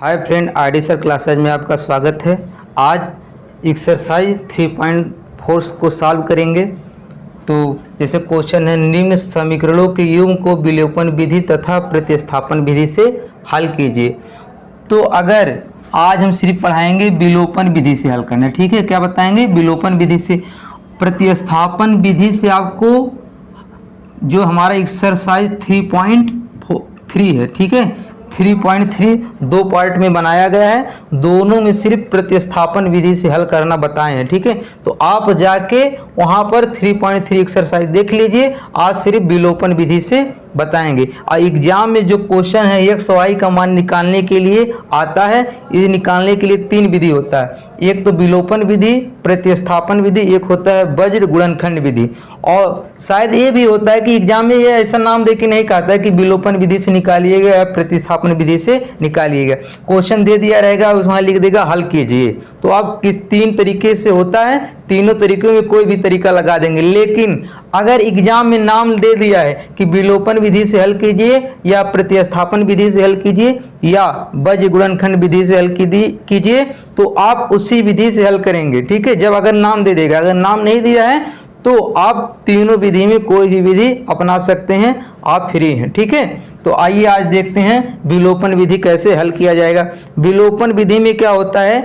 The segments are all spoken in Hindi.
Hi friend, RD sir classes में आपका स्वागत है। आज एक्सरसाइज 3.4 को सॉल्व करेंगे। तो जैसे क्वेश्चन है, निम्न समीकरणों के युग्म को विलोपन विधि तथा प्रतिस्थापन विधि से हल कीजिए। तो अगर आज हम सिर्फ पढ़ाएंगे विलोपन विधि से हल करना, ठीक है। क्या बताएंगे? विलोपन विधि से। प्रतिस्थापन विधि से आपको जो हमारा एक्सरसाइज 3.3 है, ठीक है, 3.3 दो पार्ट में बनाया गया है। दोनों में सिर्फ प्रतिस्थापन विधि से हल करना बताए हैं, ठीक है। तो आप जाके वहां पर 3.3 एक्सरसाइज देख लीजिए। आज सिर्फ विलोपन विधि से बताएंगे। और एग्जाम में जो क्वेश्चन है एक्स वाई का मान निकालने के लिए आता है, इसे निकालने के लिए 3 विधि होता है। एक तो विलोपन विधि, प्रतिस्थापन विधि, एक होता है वज्र गुणनखंड विधि। और शायद ये भी होता है कि एग्जाम में ये ऐसा नाम दे के नहीं कहता है कि विलोपन विधि से निकालिएगा या प्रतिस्थापन विधि से निकालिएगा। क्वेश्चन दे दिया रहेगा, उसमें लिख देगा हल कीजिए। तो आप किस 3 तरीके से होता है, तीनों तरीकों में कोई भी तरीका लगा देंगे। लेकिन अगर एग्जाम में नाम दे दिया है कि विलोपन विधि से हल कीजिए या प्रतिस्थापन विधि से हल कीजिए या वज्र गुणनखंड विधि से हल कीजिए, तो आप उसी विधि से हल करेंगे, ठीक है। जब अगर नाम दे देगा, अगर नाम नहीं दिया है तो आप तीनों विधि में कोई भी विधि अपना सकते हैं, आप फ्री हैं, ठीक है। तो आइए आज देखते हैं विलोपन विधि कैसे हल किया जाएगा। विलोपन विधि में क्या होता है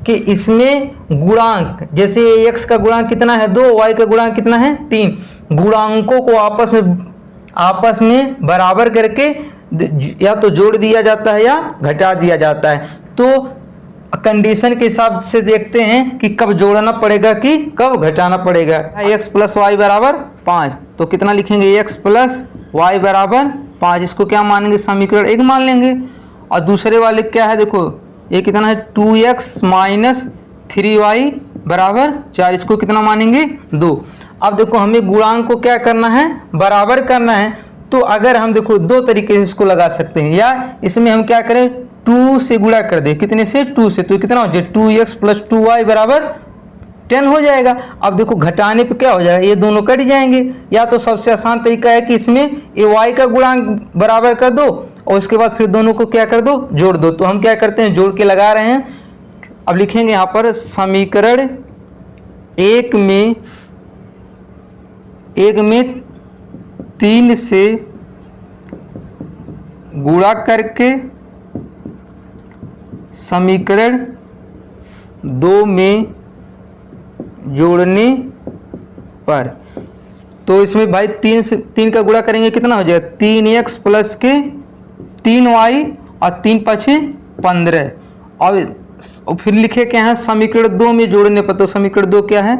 कि इसमें गुणांक, जैसे x का गुणांक कितना है 2, y का गुणांक कितना है 3, गुणांकों को आपस में बराबर करके या तो जोड़ दिया जाता है या घटा दिया जाता है। तो कंडीशन के हिसाब से देखते हैं कि कब जोड़ना पड़ेगा कि कब घटाना पड़ेगा। x प्लस वाई बराबर 5, तो कितना लिखेंगे? x प्लस वाई बराबर 5। इसको क्या मानेंगे? समीकरण 1 मान लेंगे। और दूसरे वाले क्या है, देखो ये कितना है 2x माइनस 3y बराबर 4। इसको कितना मानेंगे? 2। अब देखो हमें गुणांक को क्या करना है? बराबर करना है। तो अगर हम देखो 2 तरीके से इसको लगा सकते हैं, या इसमें हम क्या करें 2 से गुणा कर दे। कितने से? 2 से। तो कितना हो जाए 2x प्लस 2y बराबर 10 हो जाएगा। अब देखो घटाने पे क्या हो जाएगा? ये दोनों कट जाएंगे। या तो सबसे आसान तरीका है कि इसमें ये y का गुणांक बराबर कर दो और उसके बाद फिर दोनों को क्या कर दो? जोड़ दो। तो हम क्या करते हैं? जोड़ के लगा रहे हैं। अब लिखेंगे यहाँ पर समीकरण 1 में 3 से गुणा करके समीकरण 2 में जोड़ने पर। तो इसमें भाई 3 का गुणा करेंगे, कितना हो जाएगा? 3x प्लस के 3y और 3 पछे 15। और फिर लिखे क्या है? समीकरण 2 में जोड़ने पर। तो समीकरण 2 क्या है?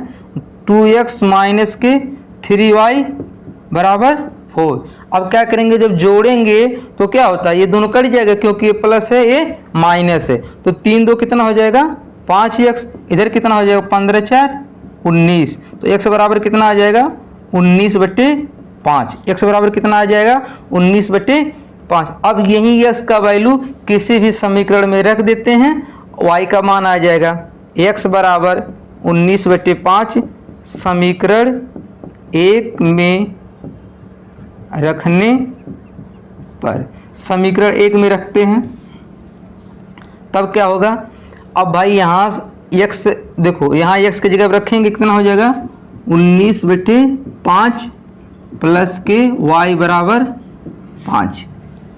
2x माइनस के 3y बराबर 4। अब क्या करेंगे? जब जोड़ेंगे तो क्या होता है? ये दोनों कट जाएगा क्योंकि ये प्लस है ये माइनस है। तो 3 2 कितना हो जाएगा? 5x। इधर कितना हो जाएगा? 15 4 19। तो x बराबर कितना आ जाएगा? 19/5। x बराबर कितना आ जाएगा? 19/5। अब यही x का वैल्यू किसी भी समीकरण में रख देते हैं, y का मान आ जाएगा x बराबर 19/5 समीकरण 1 में रखने पर। समीकरण 1 में रखते हैं तब क्या होगा? अब भाई यहाँ x देखो, यहाँ x की जगह रखेंगे, कितना हो जाएगा? 19/5 प्लस के y बराबर 5,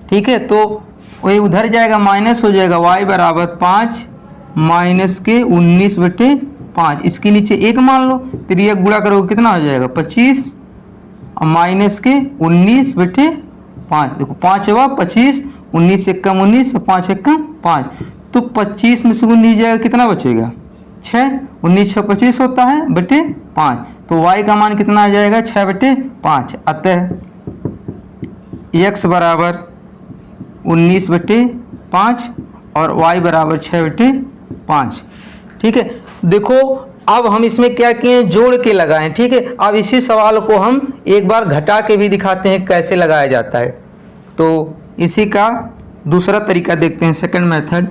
ठीक है। तो वही उधर जाएगा, माइनस हो जाएगा, y बराबर 5 माइनस के 19/5। इसके नीचे 1 मान लो, फिर ये गुणा करोगे कितना हो जाएगा? 25 और माइनस के 19/5। देखो 5 हुआ 25, 19 से कम 19 और 5 एक कम 5। तो 25 में से 19 जाएगा, कितना बचेगा? 6। 19 6 25 होता है बटे 5। तो y का मान कितना आ जाएगा? 6/5। अतः x बराबर 19/5 और y बराबर 6/5, ठीक है। देखो अब हम इसमें क्या किए? जोड़ के लगाएं, ठीक है। अब इसी सवाल को हम एक बार घटा के भी दिखाते हैं कैसे लगाया जाता है। तो इसी का दूसरा तरीका देखते हैं, सेकंड मेथड।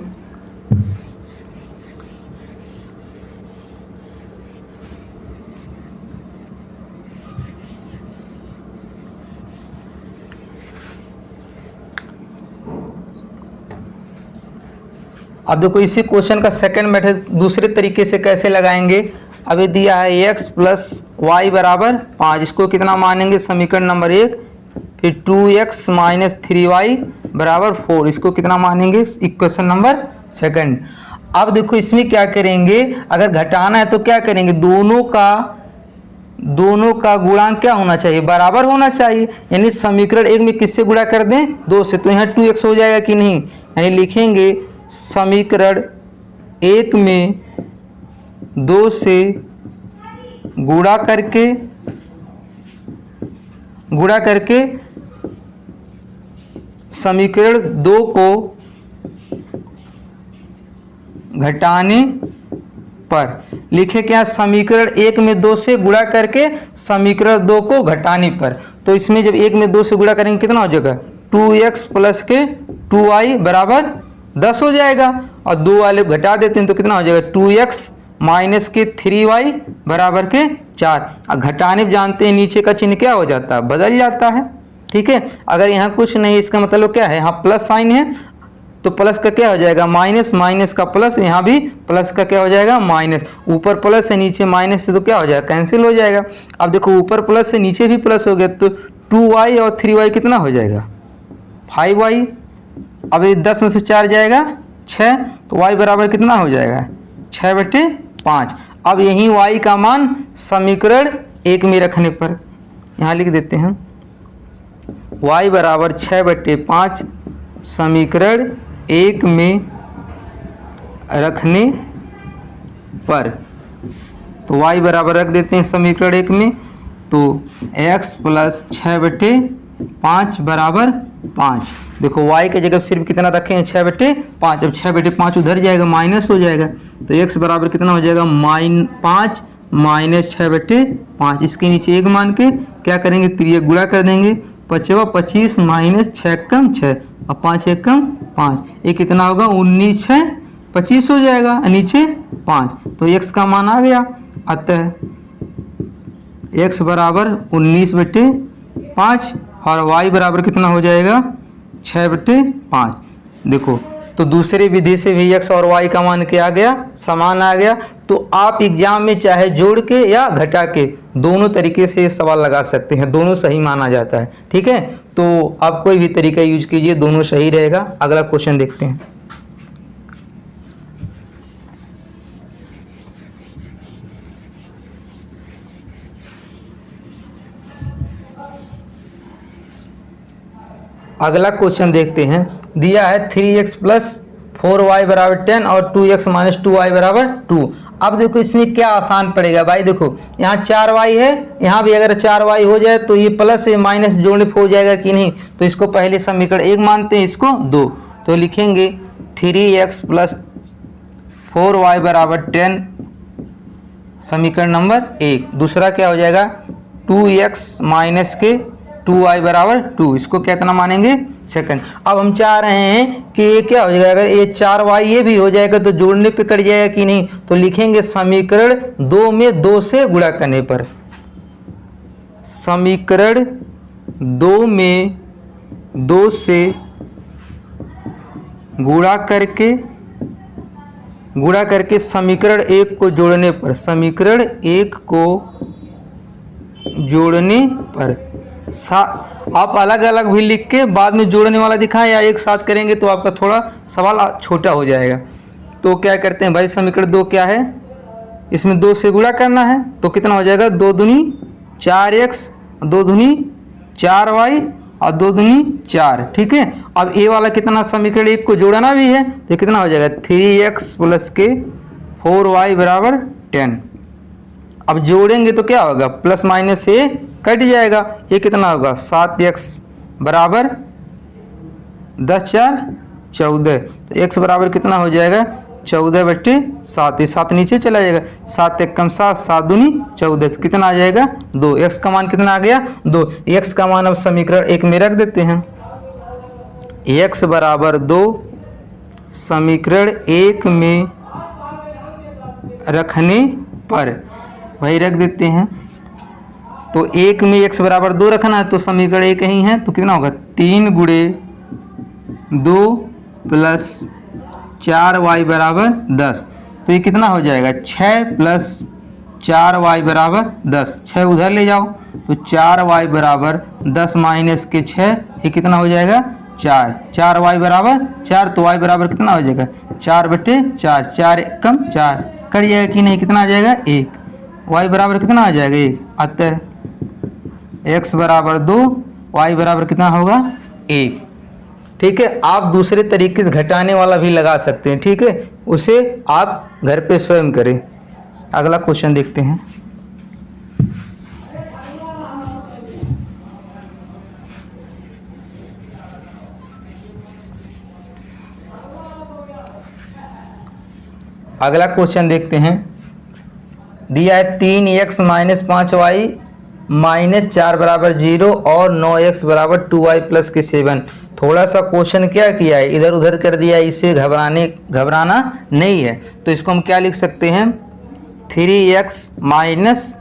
अब देखो इसी क्वेश्चन का सेकंड मेथड दूसरे तरीके से कैसे लगाएंगे। अभी दिया है x प्लस वाई बराबर 5, इसको कितना मानेंगे समीकरण नंबर 1। फिर 2x माइनस 3y बराबर 4, इसको कितना मानेंगे इक्वेशन नंबर सेकंड। अब देखो इसमें क्या करेंगे, अगर घटाना है तो क्या करेंगे, दोनों का गुणांक क्या होना चाहिए, बराबर होना चाहिए। यानी समीकरण 1 में किससे गुणा कर दें, 2 से, तो यहाँ 2x हो जाएगा कि नहीं। यानी लिखेंगे समीकरण 1 में 2 से गुणा करके समीकरण 2 को घटाने पर लिखे क्या, समीकरण 1 में 2 से गुणा करके समीकरण 2 को घटाने पर। तो इसमें जब 1 में 2 से गुणा करेंगे कितना हो जाएगा, 2x प्लस के 2y बराबर 10 हो जाएगा। और 2 वाले घटा देते हैं तो कितना हो जाएगा, 2x माइनस के 3y बराबर के 4। घटाने जानते हैं नीचे का चिन्ह क्या हो जाता है, बदल जाता है। ठीक है, अगर यहाँ कुछ नहीं, इसका मतलब क्या है, यहाँ प्लस साइन है तो प्लस का क्या हो जाएगा माइनस, माइनस का प्लस, यहाँ भी प्लस का क्या हो जाएगा माइनस। ऊपर प्लस है नीचे माइनस है तो क्या हो जाएगा, कैंसिल हो जाएगा। अब देखो ऊपर प्लस है नीचे भी प्लस हो गया तो 2y और 3y कितना हो जाएगा 5y। अब ये 10 में से 4 जाएगा 6, तो y बराबर कितना हो जाएगा 6/5। अब यही y का मान समीकरण 1 में रखने पर यहाँ लिख देते हैं, y बराबर 6/5 समीकरण 1 में रखने पर। तो y बराबर रख देते हैं समीकरण 1 में, तो x प्लस 6/5 बराबर 5। देखो y के जगह सिर्फ कितना रखे हैं 6/5, अब 6/5 उधर जाएगा माइनस हो जाएगा, तो x बराबर कितना हो जाएगा -5 माइनस 6/5। इसके नीचे 1 मान के क्या करेंगे, 3 गुणा कर देंगे, 25 माइनस 6 कम 6 और 5 1 कम 5, ये कितना होगा 19 6 25 हो जाएगा, नीचे 5, तो x का मान आ गया। अतः x बराबर 19/5 और y बराबर कितना हो जाएगा 6/5। देखो तो दूसरे विधि से भी x और y का मान क्या आ गया, समान आ गया। तो आप एग्जाम में चाहे जोड़ के या घटा के दोनों तरीके से सवाल लगा सकते हैं, दोनों सही माना जाता है। ठीक है, तो आप कोई भी तरीका यूज कीजिए, दोनों सही रहेगा। अगला क्वेश्चन देखते हैं। अगला क्वेश्चन देखते हैं, दिया है 3x प्लस 4y बराबर 10 और 2x माइनस 2y बराबर 2। अब देखो इसमें क्या आसान पड़ेगा भाई, देखो यहाँ 4y है, यहाँ भी अगर 4y हो जाए तो ये प्लस से माइनस जोड़ने पे हो जाएगा कि नहीं। तो इसको पहले समीकरण 1 मानते हैं, इसको 2, तो लिखेंगे 3x प्लस 4y बराबर 10 समीकरण नंबर 1। दूसरा क्या हो जाएगा 2x माइनस के 2y बराबर 2, इसको कितना मानेंगे सेकंड। अब हम चाह रहे हैं कि ये क्या हो जाएगा, अगर ये 4y ये भी हो जाएगा तो जोड़ने पे कट जाएगा कि नहीं। तो लिखेंगे समीकरण 2 में 2 से गुणा करने पर, समीकरण 2 में 2 से गुणा करके समीकरण 1 को जोड़ने पर, समीकरण 1 को जोड़ने पर आप अलग अलग भी लिख के बाद में जोड़ने वाला दिखाएं या एक साथ करेंगे तो आपका थोड़ा सवाल छोटा हो जाएगा। तो क्या करते हैं भाई, समीकरण 2 क्या है, इसमें 2 से गुणा करना है तो कितना हो जाएगा 2 दूनी 4x, 2 दूनी 4y और 2 दूनी 4। ठीक है, अब ए वाला कितना समीकरण 1 को जोड़ना भी है तो कितना हो जाएगा 3x प्लस के 4y बराबर 10। अब जोड़ेंगे तो क्या होगा, प्लस माइनस से कट जाएगा, ये कितना होगा 7x बराबर 10 4 14। तो x बराबर कितना हो जाएगा 14/7, ये 7 नीचे चला जाएगा, 7 1 कम 7, 7 दूनी 14, तो कितना आ जाएगा 2। x का मान कितना आ गया 2। x का मान अब समीकरण 1 में रख देते हैं, x बराबर 2 समीकरण 1 में रखने पर वही रख देते हैं। तो 1 में x बराबर 2 रखना है तो समीकरण 1 ही है, तो कितना होगा 3 गुणे 2 प्लस 4y बराबर 10। तो ये कितना हो जाएगा 6 प्लस 4y बराबर 10। 6 उधर ले जाओ तो 4y बराबर 10 माइनस के 6, ये कितना हो जाएगा 4। 4y बराबर 4, तो y बराबर कितना हो जाएगा 4/4। 4 कम 4 कट जाएगा कि नहीं, कितना आ जाएगा 1। y बराबर कितना आ जाएगा 1। अतः x बराबर 2, y बराबर कितना होगा 1। ठीक है, आप दूसरे तरीके से घटाने वाला भी लगा सकते हैं। ठीक है, उसे आप घर पे स्वयं करें। अगला क्वेश्चन देखते हैं। अगला क्वेश्चन देखते हैं। दिया है 3x माइनस 5y माइनस 4 बराबर 0 और 9x बराबर 2y प्लस के 7। थोड़ा सा क्वेश्चन क्या किया है, इधर उधर कर दिया है, इसे घबराना नहीं है। तो इसको हम क्या लिख सकते हैं 3x माइनस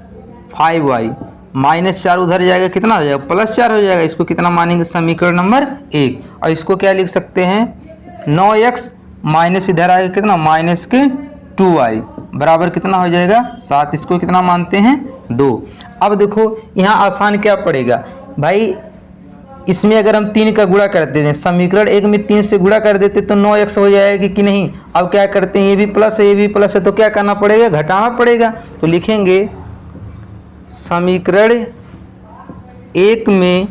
5y माइनस 4 उधर जाएगा, कितना हो जाएगा +4 हो जाएगा। इसको कितना मानेंगे समीकरण नंबर 1। और इसको क्या लिख सकते हैं 9x माइनस इधर आएगा कितना माइनस के 2y बराबर कितना हो जाएगा 7। इसको कितना मानते हैं 2। अब देखो यहाँ आसान क्या पड़ेगा भाई, इसमें अगर हम 3 का गुणा कर देते हैं, समीकरण 1 में 3 से गुणा कर देते तो 9x हो जाएगा कि नहीं। अब क्या करते हैं, ये भी प्लस है ये भी प्लस है, तो क्या करना पड़ेगा घटाना पड़ेगा। तो लिखेंगे समीकरण 1 में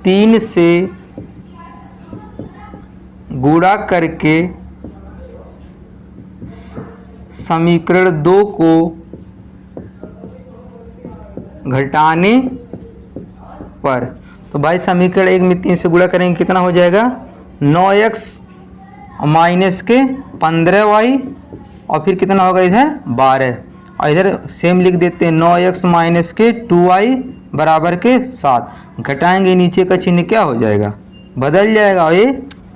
3 से गुणा करके समीकरण 2 को घटाने पर। तो भाई समीकरण 1 में 3 से गुणा करेंगे कितना हो जाएगा 9x माइनस के 15y और फिर कितना होगा इधर 12 और इधर सेम लिख देते हैं 9x माइनस के 2y बराबर के 7। घटाएंगे नीचे का चिन्ह क्या हो जाएगा बदल जाएगा और ये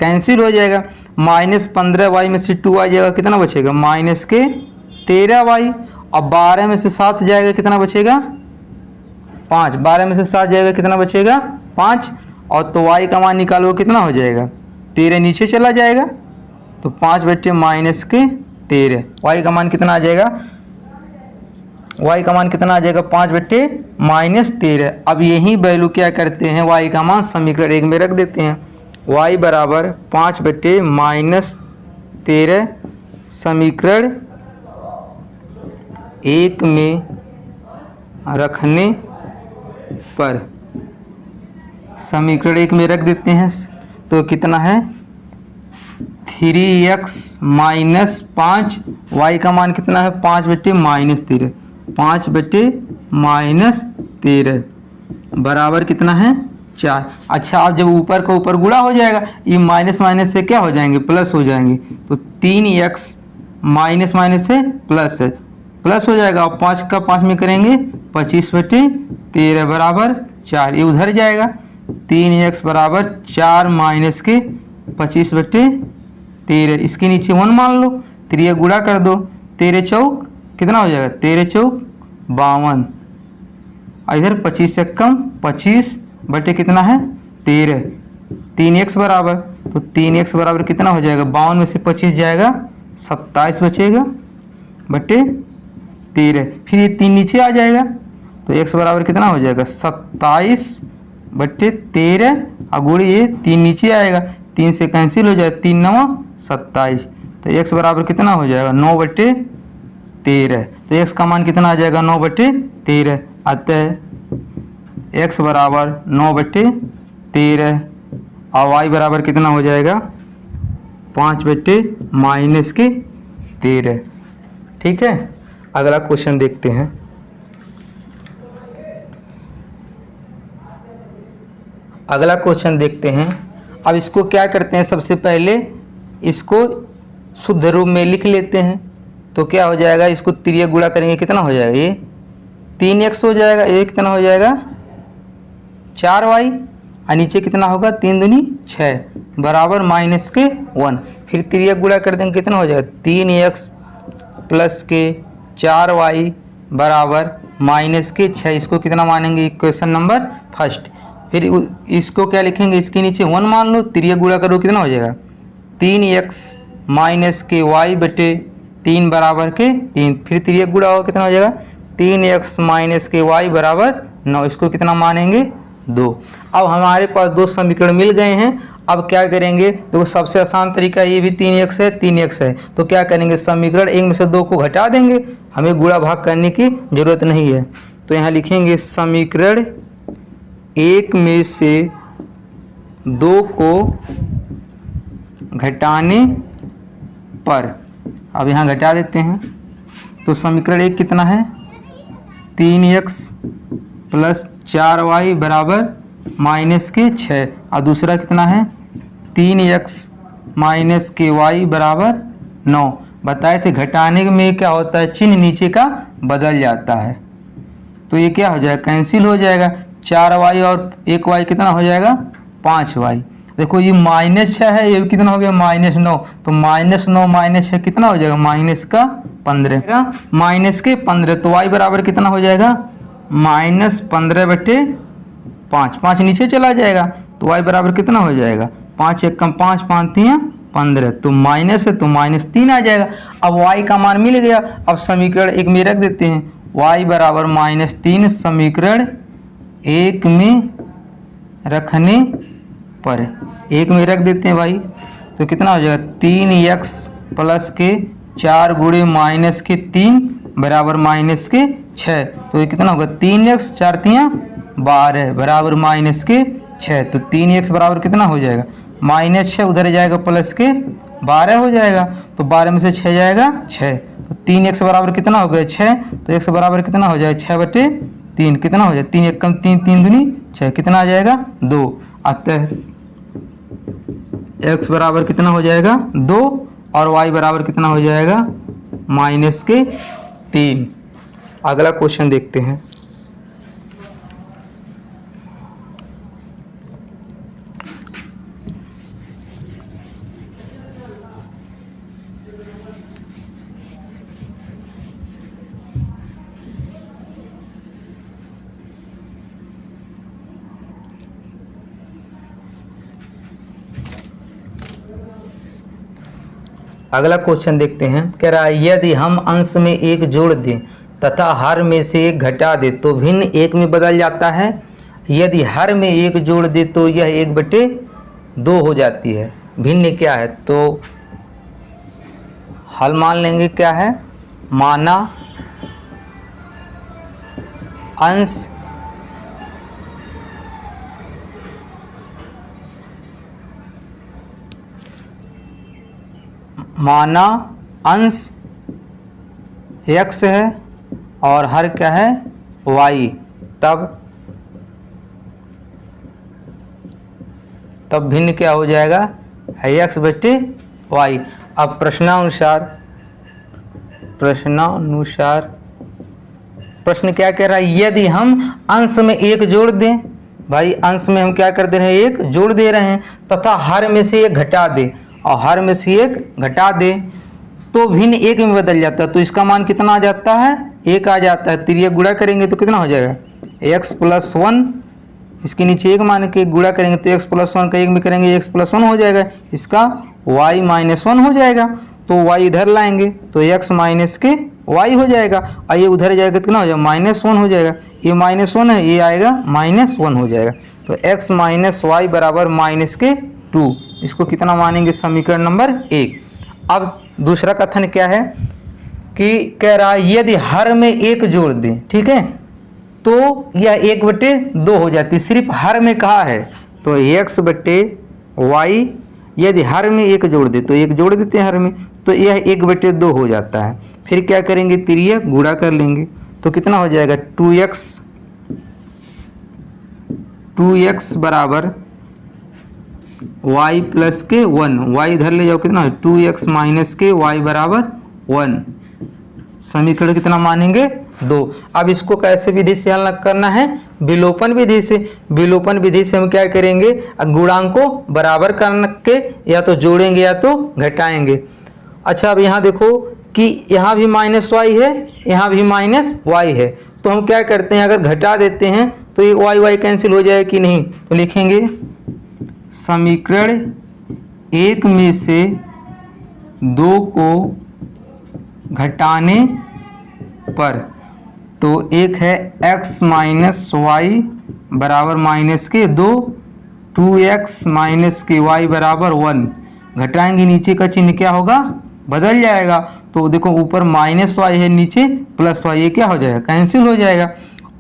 कैंसिल हो जाएगा। माइनस 15y में से 2y जाएगा कितना बचेगा माइनस के 13y और 12 में से 7 जाएगा कितना बचेगा 5। 12 में से 7 जाएगा कितना बचेगा 5 और तो y का मान निकालो कितना हो जाएगा 13 नीचे चला जाएगा तो 5 माइनस के 13 y का मान कितना आ जाएगा y का मान कितना आ जाएगा 5 माइनस 13। अब यही वैल्यू क्या करते हैं y का मान समीकरण 1 में रख देते हैं। y बराबर 5 माइनस 13 समीकरण 1 में रखने पर समीकरण 1 में रख देते हैं तो कितना है 3x माइनस 5 y का मान कितना है 5 माइनस 13 5 माइनस 13 बराबर कितना है 4। अच्छा अब जब ऊपर का ऊपर गुणा हो जाएगा ये माइनस माइनस से क्या हो जाएंगे प्लस हो जाएंगे तो 3x माइनस माइनस से प्लस है प्लस हो जाएगा और 5 का 5 में करेंगे 25/13 बराबर 4। ये उधर जाएगा 3x बराबर 4 माइनस के 25/13 इसके नीचे 1 मान लो 3 गुणा कर दो 13 चौक कितना हो जाएगा 13 चौक 52 और इधर 25 से कम 25 बटे कितना है 13 3x बराबर तो 3x बराबर कितना हो जाएगा 52 में से 25 जाएगा 27 बचेगा बटे 13। फिर ये 3 नीचे आ जाएगा तो x बराबर कितना हो जाएगा 27/13 और गुणे ये 3 नीचे आएगा 3 से कैंसिल हो जाएगा 3 9 27 तो x बराबर कितना हो जाएगा 9/13। तो x का मान कितना आ जाएगा 9/13। अतः x बराबर 9/13 और y बराबर कितना हो जाएगा 5 माइनस के 13। ठीक है, अगला क्वेश्चन देखते हैं। अगला क्वेश्चन देखते हैं। अब इसको क्या करते हैं सबसे पहले इसको शुद्ध रूप में लिख लेते हैं तो क्या हो जाएगा इसको 3 गुणा करेंगे कितना हो जाएगा ये 3x हो जाएगा ये कितना हो जाएगा 4y और नीचे कितना होगा 3 दूनी 6 बराबर माइनस के 1। फिर 3 गुणा कर देंगे कितना हो जाएगा 3x प्लस के 4y बराबर माइनस के 6। इसको कितना मानेंगे इक्वेशन नंबर फर्स्ट। फिर इसको क्या लिखेंगे इसके नीचे 1 मान लो 3 गुणा करो कितना हो जाएगा 3x माइनस के वाई बटे 3 बराबर के 3, फिर तिर्यक गुणा होगा कितना हो जाएगा 3x माइनस के वाई बराबर 9, इसको कितना मानेंगे 2। अब हमारे पास दो समीकरण मिल गए हैं। अब क्या करेंगे, तो सबसे आसान तरीका ये भी 3x है 3x है, तो क्या करेंगे समीकरण 1 में से 2 को घटा देंगे, हमें गुणा भाग करने की जरूरत नहीं है। तो यहाँ लिखेंगे समीकरण 1 में से 2 को घटाने पर, अब यहाँ घटा देते हैं, तो समीकरण 1 कितना है 3x प्लस 4y बराबर माइनस के 6, और दूसरा कितना है 3x माइनस के y बराबर 9। बताए थे घटाने में क्या होता है, चिन्ह नीचे का बदल जाता है, तो ये क्या हो जाएगा कैंसिल हो जाएगा, 4y और 1y कितना हो जाएगा 5y। देखो ये माइनस 6 है, ये कितना हो गया -9, तो -9 माइनस 6 कितना हो जाएगा माइनस का 15, माइनस के 15, तो y बराबर कितना हो जाएगा -15 बटे 5, 5 नीचे चला जाएगा, तो y बराबर कितना हो जाएगा 5 1 कम 5 5 3 15, तो माइनस है तो -3 आ जाएगा। अब y का मान मिल गया, अब समीकरण 1 में रख देते हैं, y बराबर -3 समीकरण 1 में रखने पर 1 में रख देते हैं भाई, तो कितना हो जाएगा 3x प्लस के 4 गुणे माइनस के 3 बराबर माइनस के 6, तो ये कितना होगा 3x 4 3 12 बराबर माइनस के 6, तो 3x बराबर कितना हो जाएगा -6, उधर जाएगा प्लस के 12 हो जाएगा, तो 12 में से 6 जाएगा 6, तो 3x बराबर कितना हो गया 6, तो x बराबर कितना हो जाएगा 6 बटे 3, कितना हो जाएगा 3 1 कम 3 3 दूनी 6, कितना आ जाएगा 2, अतः x बराबर कितना हो जाएगा 2 और y बराबर कितना हो जाएगा माइनस के 3। अगला क्वेश्चन देखते हैं। अगला क्वेश्चन देखते हैं, कह रहा है यदि हम अंश में 1 जोड़ दें तथा हर में से 1 घटा दे तो भिन्न 1 में बदल जाता है। यदि हर में 1 जोड़ दे तो यह 1 बटे 2 हो जाती है। भिन्न क्या है, तो हल मान लेंगे क्या है, माना अंश x है और हर क्या है y, तब भिन्न क्या हो जाएगा x बटे y। अब प्रश्न क्या कह रहा है, यदि हम अंश में 1 जोड़ दें, भाई अंश में हम क्या कर दे रहे हैं 1 जोड़ दे रहे हैं, तथा हर में से 1 घटा दे और हर में से 1 घटा दे तो भिन्न 1 में बदल जाता है, तो इसका मान कितना आ जाता है 1 आ जाता है। तिर्यक गुणा करेंगे तो कितना हो जाएगा x प्लस 1, इसके नीचे 1 मान के गुणा करेंगे तो x प्लस 1 का 1 में करेंगे x प्लस 1 हो जाएगा, इसका y माइनस 1 हो जाएगा, तो y इधर लाएंगे तो x माइनस के y हो जाएगा, और ये उधर जाएगा कितना हो जाएगा -1 हो जाएगा, ये -1 है ये आएगा -1 हो जाएगा, तो x माइनस वाई बराबर -2, इसको कितना मानेंगे समीकरण नंबर 1। अब दूसरा कथन क्या है कि कह रहा है यदि हर में 1 जोड़ दें, ठीक है, तो यह 1 बटे 2 हो जाती है। सिर्फ हर में कहा है तो x बटे वाई, यदि हर में 1 जोड़ दे तो 1 जोड़ देते हैं हर में, तो यह 1 बटे 2 हो जाता है। फिर क्या करेंगे तिर्यक गुणा कर लेंगे तो कितना हो जाएगा 2x बराबर y प्लस के 1, y इधर ले जाओ कितना 2x माइनस के y बराबर 1, समीकरण कितना मानेंगे 2। अब इसको कैसे विधि से हल करना है, विलोपन विधि से। विलोपन विधि से हम क्या करेंगे गुणांक को बराबर करके या तो जोड़ेंगे या तो घटाएंगे। अच्छा अब यहाँ देखो कि यहाँ भी -y है, यहाँ भी -y है, तो हम क्या करते हैं अगर घटा देते हैं तो ये y कैंसिल हो जाए कि नहीं, तो लिखेंगे समीकरण 1 में से 2 को घटाने पर, तो एक है x माइनस वाई बराबर माइनस के 2, 2x माइनस के वाई बराबर 1। घटाएंगे नीचे का चिन्ह क्या होगा, बदल जाएगा। तो देखो ऊपर माइनस वाई है, नीचे प्लस वाई, ये क्या हो जाएगा, कैंसिल हो जाएगा।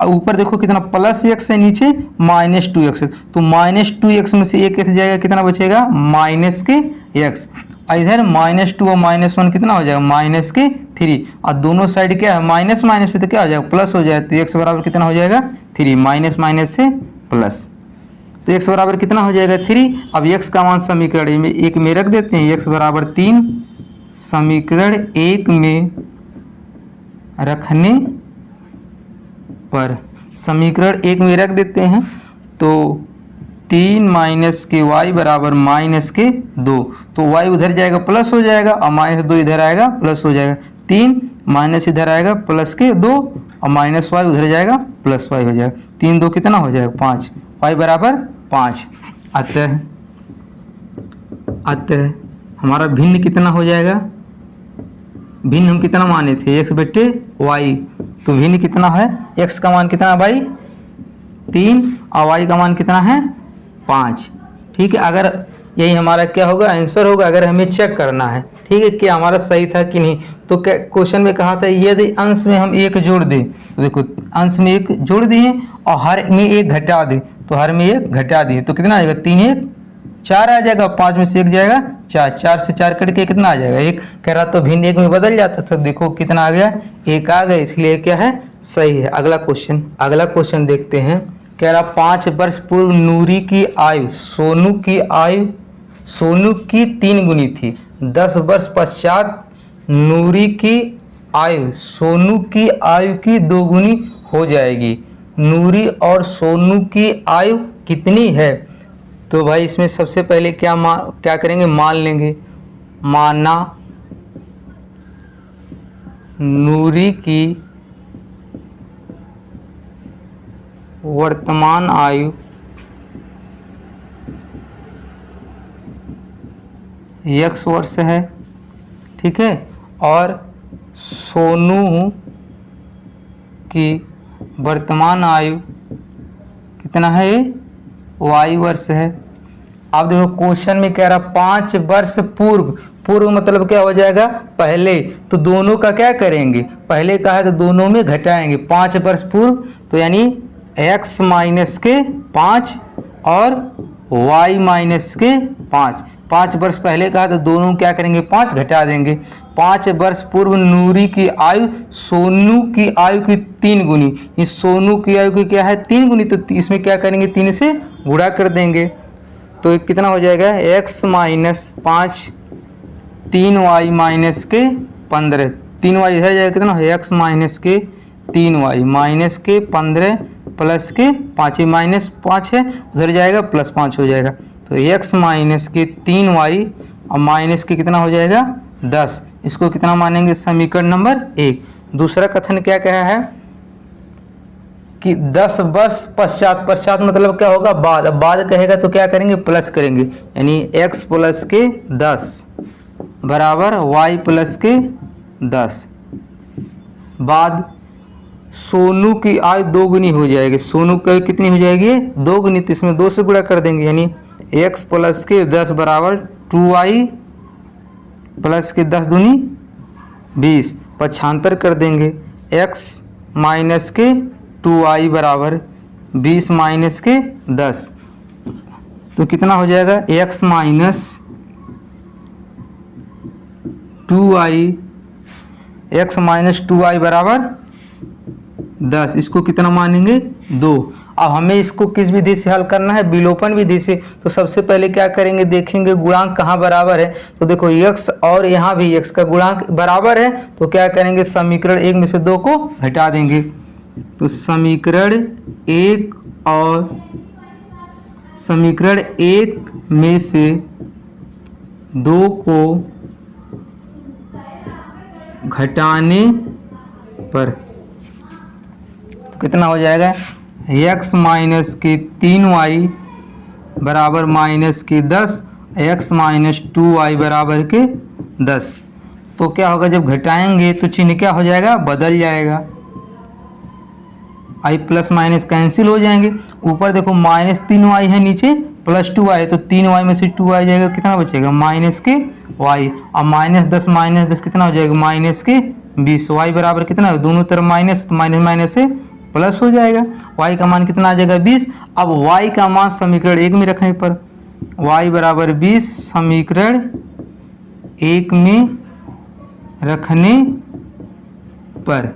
और ऊपर देखो कितना प्लस एक्स है, नीचे माइनस 2x है, तो माइनस 2x में से एक एक्स जाएगा, कितना बचेगा माइनस के x। इधर माइनस 2 और माइनस 1 कितना हो जाएगा माइनस के 3, और दोनों साइड क्या है माइनस माइनस से, तो क्या हो जाएगा प्लस हो जाएगा। तो x बराबर कितना हो जाएगा 3, माइनस माइनस से प्लस, तो x बराबर कितना हो जाएगा 3। अब x का मान समीकरण में 1 में रख देते हैं, x बराबर 3 समीकरण 1 में रखने पर, समीकरण 1 में रख देते हैं, तो 3 माइनस के y बराबर माइनस के 2, तो y उधर जाएगा प्लस हो जाएगा, और माइनस 2 इधर आएगा प्लस हो जाएगा। 3 माइनस इधर आएगा प्लस के 2, और माइनस y उधर जाएगा प्लस y हो जाएगा। 3 2 कितना हो जाएगा 5, y बराबर 5। अतः हमारा भिन्न कितना हो जाएगा, भिन्न हम कितना माने थे x बटे y, तो भिन्न कितना है, x का मान कितना है भाई 3, और y का मान कितना है 5। ठीक है, अगर यही हमारा क्या होगा आंसर होगा, अगर हमें चेक करना है, ठीक है, कि हमारा सही था कि नहीं। तो क्वेश्चन में कहा था यदि अंश में हम 1 जोड़ दें, तो देखो अंश में 1 जोड़ दिए और हर में 1 घटा दें, तो हर में 1 घटा दिए तो कितना आ जाएगा 3 1 4 आ जाएगा, 5 में से 1 जाएगा 4, 4 से 4 कट के कितना आ जाएगा 1। कह रहा तो भिन्न 1 में बदल जाता था, देखो कितना आ गया 1 आ गया, इसलिए क्या है सही है। अगला क्वेश्चन देखते हैं। कह रहा 5 वर्ष पूर्व नूरी की आयु सोनू की 3 गुनी थी, 10 वर्ष पश्चात नूरी की आयु सोनू की आयु की 2 गुनी हो जाएगी। नूरी और सोनू की आयु कितनी है? तो भाई इसमें सबसे पहले क्या करेंगे, मान लेंगे। माना नूरी की वर्तमान आयु x वर्ष है, ठीक है, और सोनू की वर्तमान आयु कितना है y वर्ष है। अब देखो क्वेश्चन में कह रहा 5 वर्ष पूर्व मतलब क्या हो जाएगा पहले, तो दोनों का क्या करेंगे, पहले का है तो दोनों में घटाएंगे। 5 वर्ष पूर्व तो यानी x माइनस के 5 और y माइनस के 5। 5 वर्ष पहले का है तो दोनों क्या करेंगे 5 घटा देंगे। 5 वर्ष पूर्व नूरी की आयु सोनू की आयु की 3 गुनी, इस सोनू की आयु की क्या है 3 गुनी, तो इसमें क्या करेंगे 3 से गुणा कर देंगे, तो कितना हो जाएगा x माइनस 5 3y माइनस के 15, 3y इधर जाएगा कितना है x माइनस के 3y माइनस के 15 प्लस के 5, माइनस 5 है उधर जाएगा प्लस 5 हो जाएगा, तो x माइनस के 3y और माइनस के कितना हो जाएगा 10। इसको कितना मानेंगे समीकरण नंबर 1। दूसरा कथन क्या कहा है कि 10 वर्ष पश्चात मतलब क्या होगा बाद, अब बाद कहेगा तो क्या करेंगे प्लस करेंगे, यानी x प्लस के 10 बराबर y प्लस के 10। बाद सोनू की आयु 2 गुनी हो जाएगी, सोनू की कितनी हो जाएगी 2 गुनी, तो इसमें 2 से गुणा कर देंगे, यानी x प्लस के 10 बराबर 2y प्लस के 10 दूनी 20, पक्षांतर कर देंगे। x माइनस के 2y बराबर 20 माइनस के 10, तो कितना हो जाएगा x minus 2y, x minus 2y बराबर 10। इसको कितना मानेंगे 2। अब हमें इसको किस विधि से हल करना है, विलोपन विधि से। तो सबसे पहले क्या करेंगे, देखेंगे गुणांक कहाँ बराबर है, तो देखो x और यहाँ भी x का गुणांक बराबर है, तो क्या करेंगे समीकरण 1 में से 2 को घटा देंगे, तो समीकरण 1 और समीकरण 1 में से 2 को घटाने पर तो कितना हो जाएगा x माइनस के 3y बराबर माइनस के 10, x माइनस 2y बराबर के 10। तो क्या होगा, जब घटाएंगे तो चिन्ह क्या हो जाएगा, बदल जाएगा, i प्लस माइनस कैंसिल हो जाएंगे। ऊपर देखो माइनस 3y है, नीचे प्लस 2y है, तो 3y में से 2y जाएगा, कितना बचेगा माइनस के y, और माइनस 10 कितना हो जाएगा माइनस के 20। y बराबर कितना है, दोनों तरफ माइनस, तो माइनस माइनस से प्लस हो जाएगा। y का मान कितना आ जाएगा 20। अब y का मान समीकरण 1 में रखने पर y बराबर 20 समीकरण 1 में रखने पर,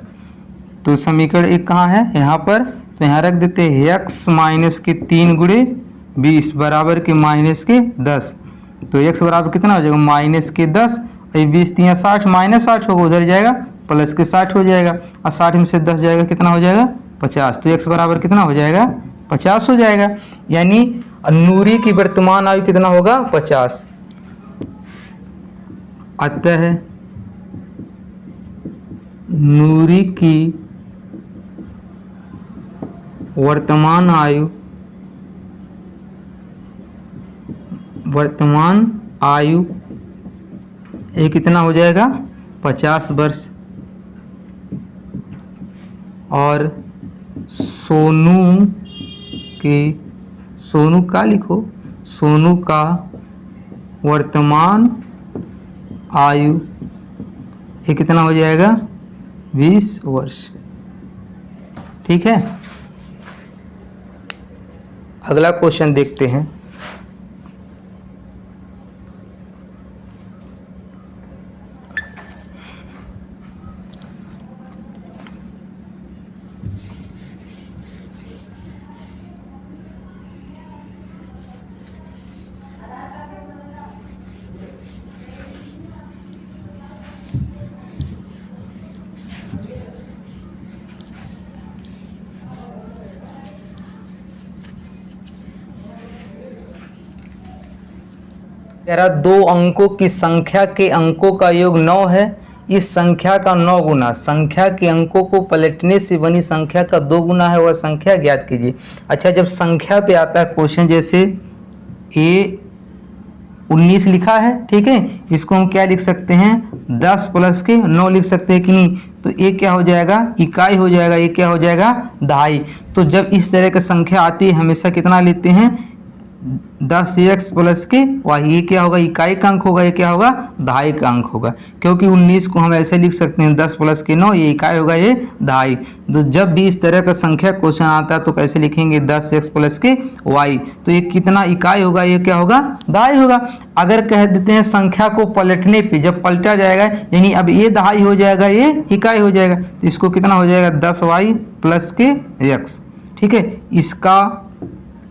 तो समीकरण 1 कहाँ है, यहाँ पर, तो यहाँ रख देते हैं x माइनस के 3 गुणे 20 बराबर के माइनस के 10। तो x बराबर कितना हो जाएगा माइनस के 10, 20 3 60, माइनस 60 होगा, उधर जाएगा प्लस के 60 हो जाएगा, और 60 में से 10 जाएगा, कितना हो जाएगा 50। तो x बराबर कितना हो जाएगा 50 हो जाएगा। यानी नूरी की वर्तमान आयु कितना होगा 50। अतः नूरी की वर्तमान आयु ये कितना हो जाएगा 50 वर्ष। और सोनू का लिखो, सोनू का वर्तमान आयु ये कितना हो जाएगा 20 वर्ष। ठीक है, अगला क्वेश्चन देखते हैं। दो अंकों की संख्या के अंकों का योग 9 है। इस संख्या का 9 गुना संख्या के अंकों को पलटने से बनी संख्या का 2 गुना है, वह संख्या ज्ञात कीजिए। अच्छा, जब संख्या पे आता है क्वेश्चन, जैसे A19 लिखा है, ठीक है, इसको हम क्या लिख सकते हैं 10 प्लस के 9 लिख सकते हैं कि नहीं। तो ये क्या हो जाएगा इकाई हो जाएगा, ये क्या हो जाएगा दहाई। तो जब इस तरह की संख्या आती है हमेशा कितना लेते हैं 10x प्लस के y, ये क्या होगा इकाई का अंक होगा, ये क्या होगा दहाई का अंक होगा। क्योंकि 19 को हम ऐसे लिख सकते हैं 10 प्लस के 9, ये इकाई होगा, ये दहाई। तो जब भी इस तरह का संख्या क्वेश्चन आता है तो कैसे लिखेंगे 10x प्लस के y, तो ये कितना इकाई होगा, ये क्या होगा दहाई होगा। अगर कह देते हैं संख्या को पलटने पे, जब पलटा जाएगा यानी अब ये दहाई हो जाएगा, ये इकाई हो जाएगा, तो इसको कितना हो जाएगा 10y प्लस के x। ठीक है, इसका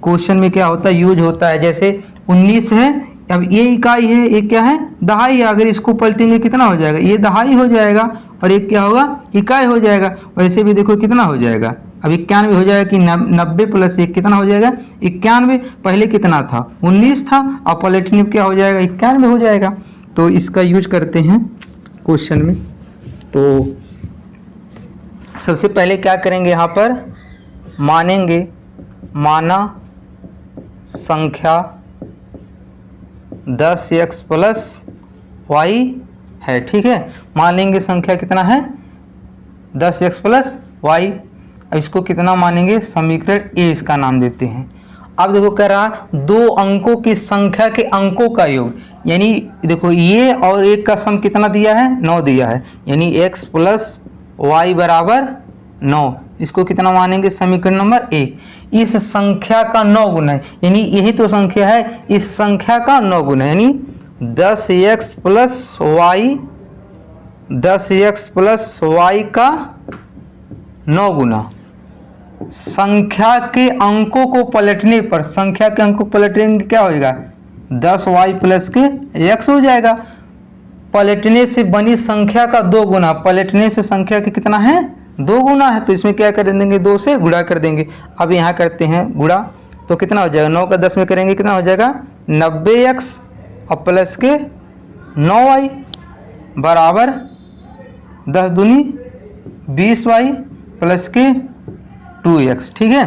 क्वेश्चन में क्या होता है यूज होता है। जैसे 19 है, अब ये इकाई है, ये क्या है दहाई है, अगर इसको पलटेंगे कितना हो जाएगा ये दहाई हो जाएगा, और एक क्या होगा इकाई हो जाएगा। वैसे भी देखो कितना हो जाएगा, अब 91 हो जाएगा कि 90 प्लस 1 कितना हो जाएगा 91। पहले कितना था 19 था, और पलटने क्या हो जाएगा 91 हो जाएगा। तो इसका यूज करते हैं क्वेश्चन में। तो सबसे पहले क्या करेंगे, यहाँ पर मानेंगे, माना संख्या 10x प्लस y है। ठीक है, मान लेंगे संख्या कितना है 10x प्लस y। अब इसको कितना मानेंगे समीकरण A इसका नाम देते हैं। अब देखो कह रहा दो अंकों की संख्या के अंकों का योग, यानी देखो ये और एक का सम कितना दिया है 9 दिया है, यानी x प्लस y बराबर 9। इसको कितना मानेंगे समीकरण नंबर A। इस संख्या का 9 गुना है, यानी यही तो संख्या है, इस संख्या का 9 गुना है, यानी 10x प्लस y का 9 गुना। संख्या के अंकों को पलटने पर, संख्या के अंकों को पलटेंगे क्या हो जाएगा 10y प्लस के x हो जाएगा। पलटने से बनी संख्या का 2 गुना, पलटने से संख्या के कितना है 2 गुना है, तो इसमें क्या कर देंगे 2 से गुणा कर देंगे। अब यहाँ करते हैं गुणा, तो कितना हो जाएगा 9 का 10 में करेंगे कितना हो जाएगा 90x और प्लस के 9y बराबर 10 दूनी 20y प्लस के 2x। ठीक है,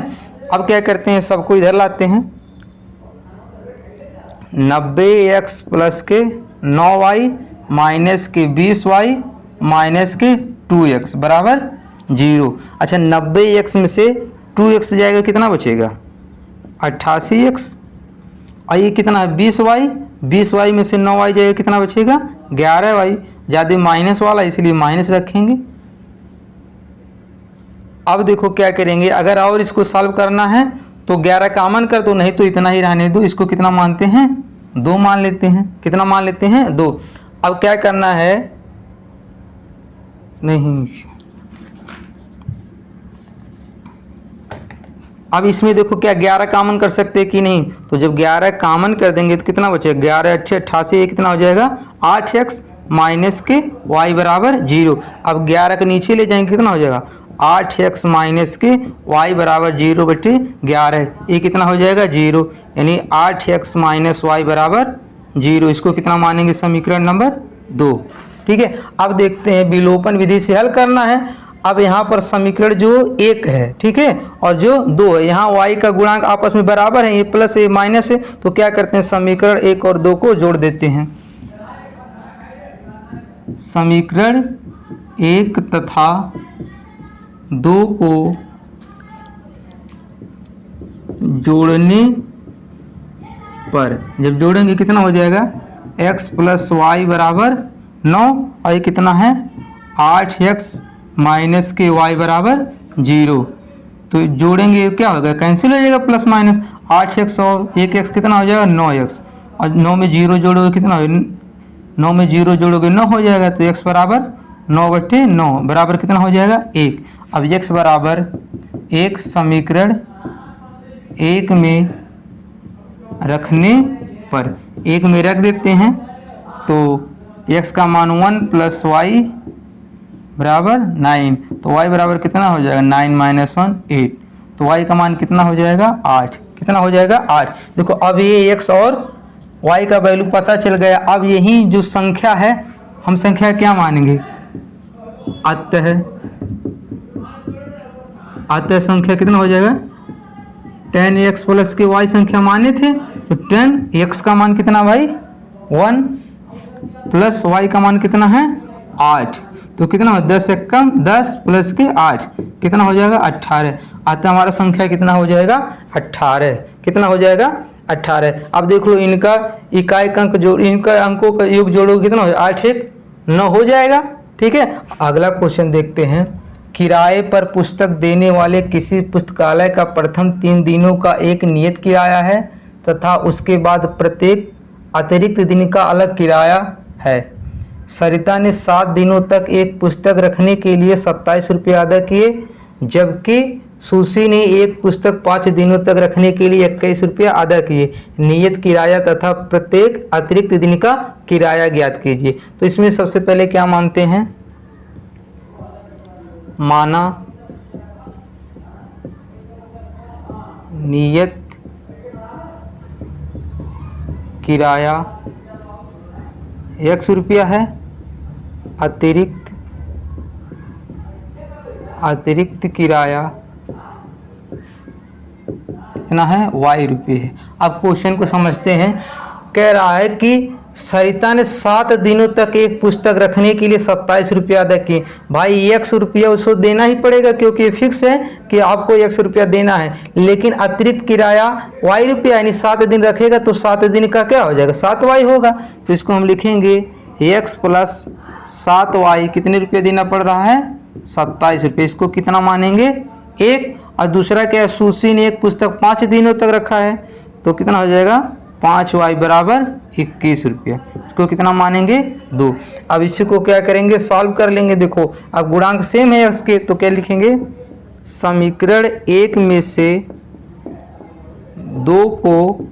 अब क्या करते हैं सबको इधर लाते हैं, 90x प्लस के 9y माइनस के 20y माइनस के 2x बराबर 0। अच्छा 90x में से 2x जाएगा, कितना बचेगा 88x। और ये कितना है 20y में से 9y जाएगा, कितना बचेगा 11y। ज़्यादा माइनस वाला इसलिए माइनस रखेंगे। अब देखो क्या करेंगे, अगर और इसको सॉल्व करना है तो 11 कॉमन कर दो, नहीं तो इतना ही रहने दो। इसको कितना मानते हैं 2 मान लेते हैं। कितना मान लेते हैं 2। अब क्या करना है, नहीं अब इसमें देखो क्या 11 कॉमन कर सकते हैं कि नहीं, तो जब 11 कॉमन कर देंगे तो कितना बचेगा 11 अच्छे 88, ये कितना हो जाएगा 8x माइनस के y बराबर 0। अब 11 के नीचे ले जाएंगे, कितना हो जाएगा 8x माइनस के y बराबर 0 बटे 11, ये कितना हो जाएगा 0, यानी 8x माइनस y बराबर 0। इसको कितना मानेंगे समीकरण नंबर 2। ठीक है, अब देखते हैं विलोपन विधि से हल करना है। अब यहाँ पर समीकरण जो 1 है, ठीक है, और जो 2 है, यहाँ y का गुणांक आपस में बराबर है, ये प्लस है माइनस है, तो क्या करते हैं समीकरण 1 और 2 को जोड़ देते हैं। समीकरण 1 तथा 2 को जोड़ने पर जब जोड़ेंगे कितना हो जाएगा x प्लस वाई बराबर 9, और ये कितना है 8x माइनस के y बराबर 0। तो जोड़ेंगे क्या होगा, कैंसिल हो जाएगा प्लस माइनस, 8x और 1x कितना हो जाएगा 9x, और 9 में 0 जोड़ोगे कितना हो, 9 में 0 जोड़ोगे 9 हो जाएगा, तो x बराबर 9 बटे 9 बराबर कितना हो जाएगा 1। अब x बराबर 1 समीकरण 1 में रखने पर 1 में रख देते हैं, तो x का मान 1 प्लस वाई बराबर 9, तो y बराबर कितना हो जाएगा 9 माइनस 1 8, तो y का मान कितना हो जाएगा 8। कितना हो जाएगा 8। देखो अब ये x और y का वैल्यू पता चल गया। अब यही जो संख्या है हम संख्या क्या मानेंगे, अतः संख्या कितना हो जाएगा 10x प्लस के y संख्या माने थे, तो 10x का मान कितना भाई 1 प्लस y का मान कितना है 8, तो कितना हो 10 से कम 10 प्लस के 8 कितना हो जाएगा 18। अतः हमारा संख्या कितना हो जाएगा 18। कितना हो जाएगा 18। अब देख लो इनका इकाई अंक जो इनका अंकों का योग जोड़ोगे कितना हो 8 1 9 हो जाएगा। ठीक है, अगला क्वेश्चन देखते हैं। किराए पर पुस्तक देने वाले किसी पुस्तकालय का प्रथम 3 दिनों का एक नियत किराया है तथा उसके बाद प्रत्येक अतिरिक्त दिन का अलग किराया है। सरिता ने 7 दिनों तक एक पुस्तक रखने के लिए 27 रुपये अदा किए, जबकि सुशी ने एक पुस्तक 5 दिनों तक रखने के लिए 21 रुपये अदा किए। नियत किराया तथा प्रत्येक अतिरिक्त दिन का किराया ज्ञात कीजिए। तो इसमें सबसे पहले क्या मानते हैं, माना नियत किराया 100 रुपया है, अतिरिक्त किराया कितना है y रुपये है। अब क्वेश्चन को समझते हैं। कह रहा है कि सरिता ने 7 दिनों तक एक पुस्तक रखने के लिए 27 रुपया अदा किए। भाई 100 रुपया उसको देना ही पड़ेगा, क्योंकि फिक्स है कि आपको 100 रुपया देना है। लेकिन अतिरिक्त किराया y रुपया, यानी 7 दिन रखेगा तो 7 दिन का क्या हो जाएगा 7y होगा। तो इसको हम लिखेंगे x प्लस 7y कितने रुपये देना पड़ रहा है 27 रुपये। इसको कितना मानेंगे 1। और दूसरा क्या है, सुशी ने एक पुस्तक 5 दिनों तक रखा है, तो कितना हो जाएगा 5y बराबर 21 रुपया। इसको कितना मानेंगे 2। अब इसी को क्या करेंगे सॉल्व कर लेंगे। देखो अब गुणांक सेम है इसके, तो क्या लिखेंगे समीकरण 1 में से 2 को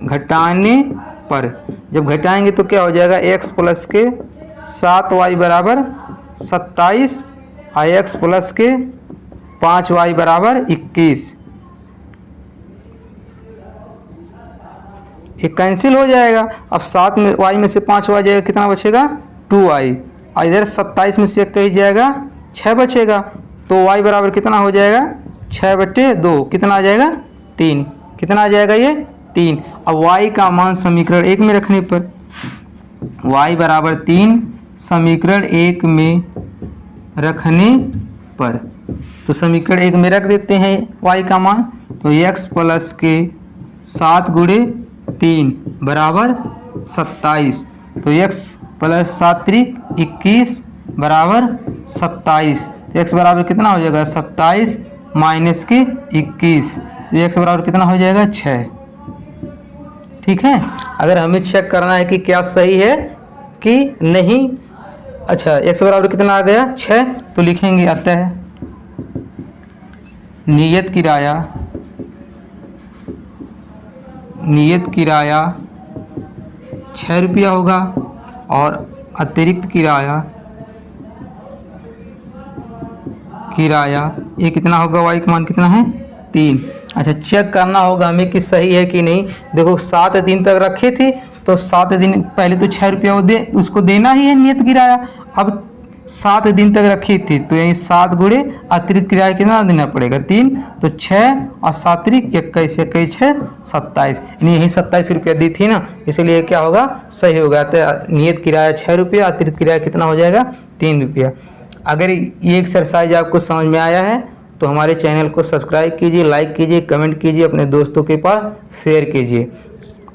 घटाने पर जब घटाएंगे तो क्या हो जाएगा x प्लस के 7y बराबर 27 और x प्लस के 5y बराबर 21। ये कैंसिल हो जाएगा। अब 7 में y में से 5y जाएगा, कितना बचेगा 2y, और इधर 27 में से 1 जाएगा 6 बचेगा, तो y बराबर कितना हो जाएगा 6/2 कितना आ जाएगा 3। कितना आ जाएगा ये 3। अब y का मान समीकरण 1 में रखने पर y बराबर 3 समीकरण 1 में रखने पर, तो समीकरण 1 में रख देते हैं y का मान, तो x प्लस के 7 गुणे 3 बराबर 27। तो x प्लस 7 त्रिक 21 बराबर 27। तो x बराबर कितना हो जाएगा 27 माइनस के 21, तो x बराबर कितना हो जाएगा 6। ठीक है, अगर हमें चेक करना है कि क्या सही है कि नहीं। अच्छा, x बराबर कितना आ गया 6, तो लिखेंगे अतः नियत किराया 6 रुपया होगा और अतिरिक्त किराया ये कितना होगा, y का मान कितना है 3। अच्छा, चेक करना होगा हमें कि सही है कि नहीं। देखो 7 दिन तक रखे थे तो 7 दिन पहले तो 6 रुपया उसको देना ही है नियत किराया। अब 7 दिन तक रखी थी तो यही 7 गुणे अतिरिक्त किराया कितना देना पड़ेगा 3, तो 6 और 7 त्रिक 21, 21 6 27, यानी यही 27 रुपया दी थी ना, इसलिए क्या होगा सही होगा। तो नियत किराया 6 रुपया, अतिरिक्त किराया कितना हो जाएगा 3 रुपया। अगर ये एक्सरसाइज आपको समझ में आया है तो हमारे चैनल को सब्सक्राइब कीजिए, लाइक कीजिए, कमेंट कीजिए, अपने दोस्तों के पास शेयर कीजिए।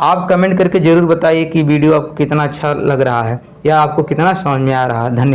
आप कमेंट करके ज़रूर बताइए कि वीडियो आपको कितना अच्छा लग रहा है या आपको कितना समझ में आ रहा है। धन्यवाद।